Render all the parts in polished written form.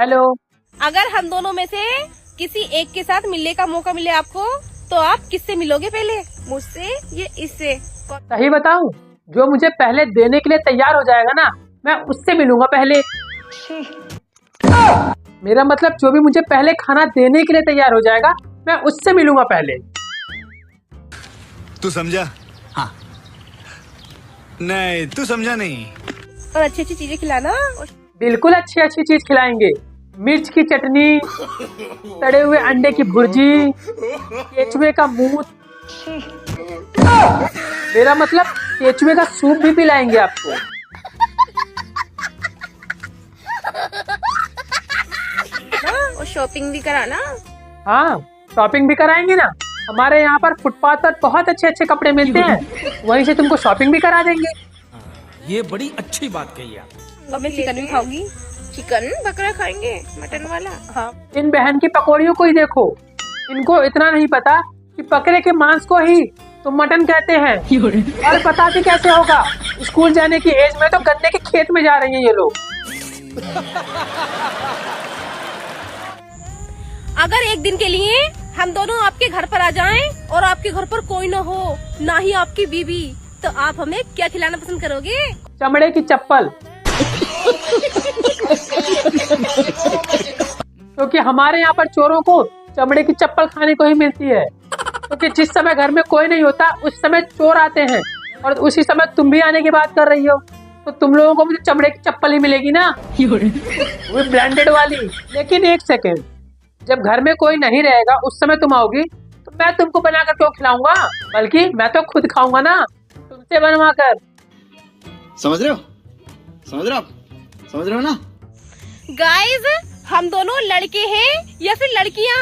Hello. अगर हम दोनों में से किसी एक के साथ मिलने का मौका मिले आपको, तो आप किससे मिलोगे पहले, मुझसे या इससे? सही बताऊं, जो मुझे पहले देने के लिए तैयार हो जाएगा ना, मैं उससे मिलूंगा पहले। मेरा मतलब जो भी मुझे पहले खाना देने के लिए तैयार हो जाएगा, मैं उससे मिलूंगा पहले। तू समझा? हाँ। नहीं, तू समझा नहीं। और अच्छी अच्छी चीजें खिलाना। बिल्कुल अच्छी अच्छी चीज खिलाएंगे। मिर्च की चटनी, तड़े हुए अंडे की भुर्जी, केचुए का मूत, मेरा मतलब केचुए का सूप भी पिलाएंगे आपको। और शॉपिंग भी कराना। हाँ, शॉपिंग भी कराएंगे ना। हमारे यहाँ पर फुटपाथ पर बहुत अच्छे अच्छे कपड़े मिलते हैं, वहीं से तुमको शॉपिंग भी करा देंगे। ये बड़ी अच्छी बात कही आप। और मैं चिकन भी खाऊंगी। चिकन बकरा खाएंगे, मटन वाला। हाँ। इन बहन की पकौड़ियों को ही देखो, इनको इतना नहीं पता कि बकरे के मांस को ही तो मटन कहते हैं। और पता भी कैसे होगा, स्कूल जाने की एज में तो गन्ने के खेत में जा रही हैं ये लोग। अगर एक दिन के लिए हम दोनों आपके घर पर आ जाएं और आपके घर पर कोई न हो, ना ही आपकी बीवी, तो आप हमें क्या खिलाना पसंद करोगे? चमड़े की चप्पल। क्योंकि हमारे यहाँ पर चोरों को चमड़े की चप्पल खाने को ही मिलती है। क्योंकि जिस समय घर में कोई नहीं होता उस समय चोर आते हैं, और उसी समय तुम भी आने की बात कर रही हो, तो तुम लोगों को भी चमड़े की चप्पल ही मिलेगी ना, वो ब्रांडेड वाली। लेकिन एक सेकेंड, जब घर में कोई नहीं रहेगा उस समय तुम आओगी, तो मैं तुमको बना कर क्यों खिलाऊंगा, बल्कि मैं तो खुद खाऊंगा ना, तुमसे बनवा कर। समझ रहे हो? समझ रहे हो आप? समझ रहे हो ना? गाइज, हम दोनों लड़के हैं या फिर लड़कियाँ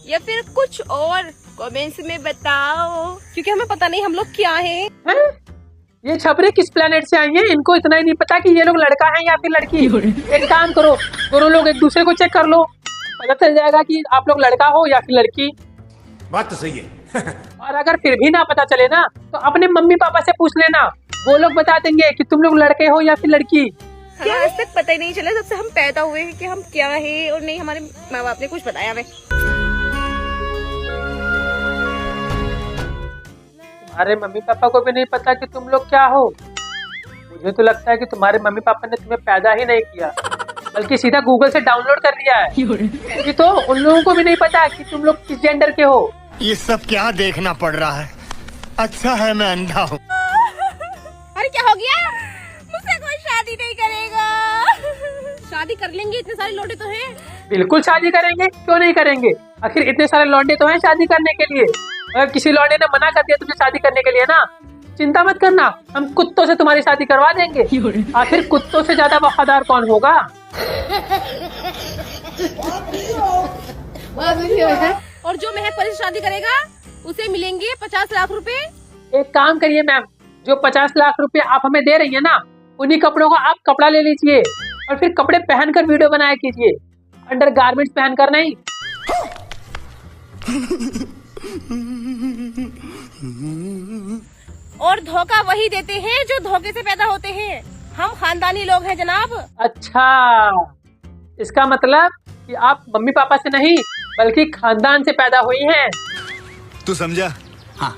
या फिर कुछ और, कमेंट्स में बताओ, क्योंकि हमें पता नहीं हम लोग क्या हैं। हैं? ये छपरे किस प्लेनेट से आई हैं? इनको इतना ही नहीं पता कि ये लोग लड़का है या फिर लड़की। एक काम करो, दोनों लोग एक दूसरे को चेक कर लो, पता चल जाएगा कि आप लोग लड़का हो या फिर लड़की। बात तो सही है। और अगर फिर भी ना पता चले ना, तो अपने मम्मी पापा से पूछ लेना, वो लोग बता देंगे कि तुम लोग लड़के हो या फिर लड़की। क्या आज तक पता ही नहीं चला जब से हम पैदा हुए हैं कि हम क्या है, और नहीं हमारे माँ बाप ने कुछ बताया हमें। तुम्हारे मम्मी पापा को भी नहीं पता कि तुम लोग क्या हो। मुझे तो लगता है कि तुम्हारे मम्मी पापा ने तुम्हें पैदा ही नहीं किया, बल्कि सीधा गूगल से डाउनलोड कर लिया है। क्योंकि तो उन लोगों को भी नहीं पता कि तुम लोग किस जेंडर के हो। ये सब क्या देखना पड़ रहा है? अच्छा है मैं अंधा हूँ। अरे क्या हो गया? मुझसे कोई शादी नहीं करेगा। शादी कर लेंगे, इतने सारे लौंडे तो हैं। बिल्कुल शादी करेंगे, क्यों नहीं करेंगे? आखिर इतने सारे लौंडे तो हैं शादी करने के लिए। अगर किसी लौंडे ने मना कर दिया तुझे शादी करने के लिए ना, चिंता मत करना, हम कुत्तों से तुम्हारी शादी करवा देंगे। आखिर कुत्तों से ज्यादा वफादार कौन होगा? और जो महक परी से शादी करेगा उसे मिलेंगे 50 लाख रुपए। एक काम करिए मैम, जो 50 लाख रुपए आप हमें दे रही है ना, उन्हीं कपड़ों का आप कपड़ा ले लीजिए और फिर कपड़े पहनकर वीडियो बनाया कीजिए, अंडर गारमेंट्स पहनकर नहीं। और धोखा वही देते हैं जो धोखे से पैदा होते हैं। हम खानदानी लोग हैं जनाब। अच्छा, इसका मतलब कि आप मम्मी पापा से नहीं बल्कि खानदान से पैदा हुई हैं। तू समझा? हाँ।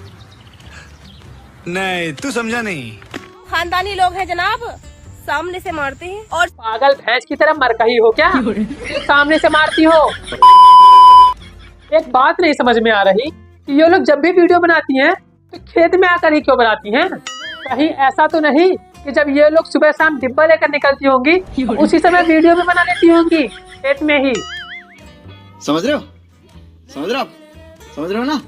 नहीं, तू समझा नहीं। खानदानी लोग हैं जनाब, सामने से मारते हैं। और पागल भैंस की तरह मर कही हो क्या? सामने से मारती हो। एक बात नहीं समझ में आ रही कि ये लोग जब भी वीडियो बनाती हैं तो खेत में आकर ही क्यों बनाती हैं? कहीं ऐसा तो नहीं कि जब ये लोग सुबह शाम डिब्बा लेकर निकलती होंगी तो उसी समय वीडियो भी बना लेती होंगी खेत में ही। समझ रहे हो? समझ रहे हो आप? समझ रहे हो ना?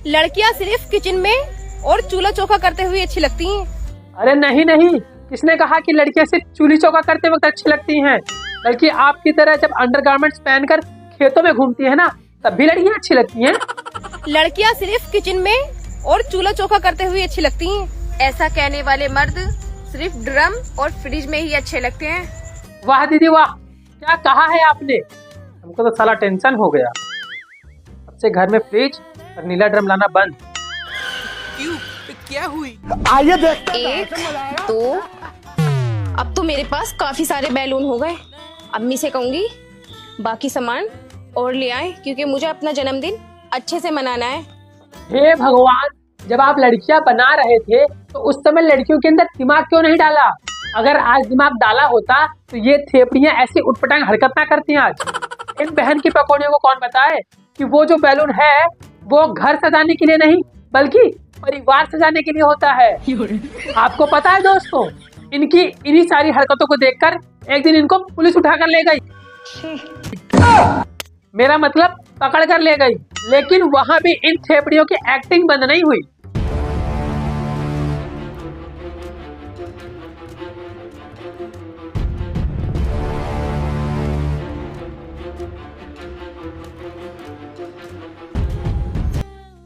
लड़कियां सिर्फ किचन में और चूल्हा चौका करते हुए अच्छी लगती हैं। अरे नहीं नहीं, किसने कहा कि लड़कियां सिर्फ चूल्ही चौका करते वक्त अच्छी लगती हैं? बल्कि आपकी तरह जब अंडरगारमेंट्स पहनकर खेतों में घूमती है ना, तब भी लड़कियां अच्छी लगती हैं। लड़कियां सिर्फ किचन में और चूल्हा चौका करते हुए अच्छी लगती हैं। ऐसा कहने वाले मर्द सिर्फ ड्रम और फ्रिज में ही अच्छे लगते हैं। वाह दीदी वाह, क्या कहा है आपने? हमको तो साला टेंशन हो गया। अब से घर में फ्रिज और नीला ड्रम लाना बंद। क्यों? क्या हुई? आइए देख। 1 2 अब तो मेरे पास काफी सारे बैलून हो गए। अम्मी से कहूंगी बाकी सामान और ले आए क्योंकि मुझे अपना जन्मदिन अच्छे से मनाना है। हे भगवान, जब आप लड़कियां बना रहे थे तो उस समय लड़कियों के अंदर दिमाग क्यों नहीं डाला? अगर आज दिमाग डाला होता तो ये थेपड़ियां ऐसी उटपटांग हरकत ना करती आज। इन बहन की पकौड़ियों को कौन बताए कि वो जो बैलून है वो घर सजाने के लिए नहीं बल्कि परिवार सजाने के लिए होता है। आपको पता है दोस्तों, इनकी इन्हीं सारी हरकतों को देखकर एक दिन इनको पुलिस उठाकर ले गई। मेरा मतलब पकड़ कर ले गई, लेकिन वहां भी इन थेपड़ियों की एक्टिंग बंद नहीं हुई।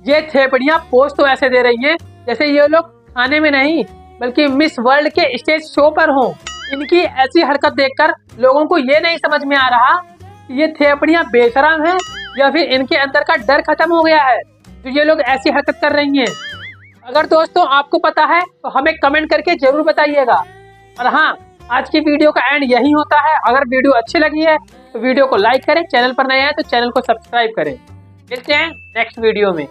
ये थेपड़ियां पोज तो ऐसे दे रही हैं जैसे ये लोग खाने में नहीं बल्कि मिस वर्ल्ड के स्टेज शो पर हों। इनकी ऐसी हरकत देखकर लोगों को ये नहीं समझ में आ रहा कि ये थेपड़ियां बेशरम हैं या फिर इनके अंदर का डर खत्म हो गया है जो ये लोग ऐसी हरकत कर रही हैं। अगर दोस्तों आपको पता है तो हमें कमेंट करके जरूर बताइएगा। और हाँ, आज की वीडियो का एंड यही होता है। अगर वीडियो अच्छी लगी है तो वीडियो को लाइक करें, चैनल पर नए हैं तो चैनल को सब्सक्राइब करें। मिलते हैं नेक्स्ट वीडियो में।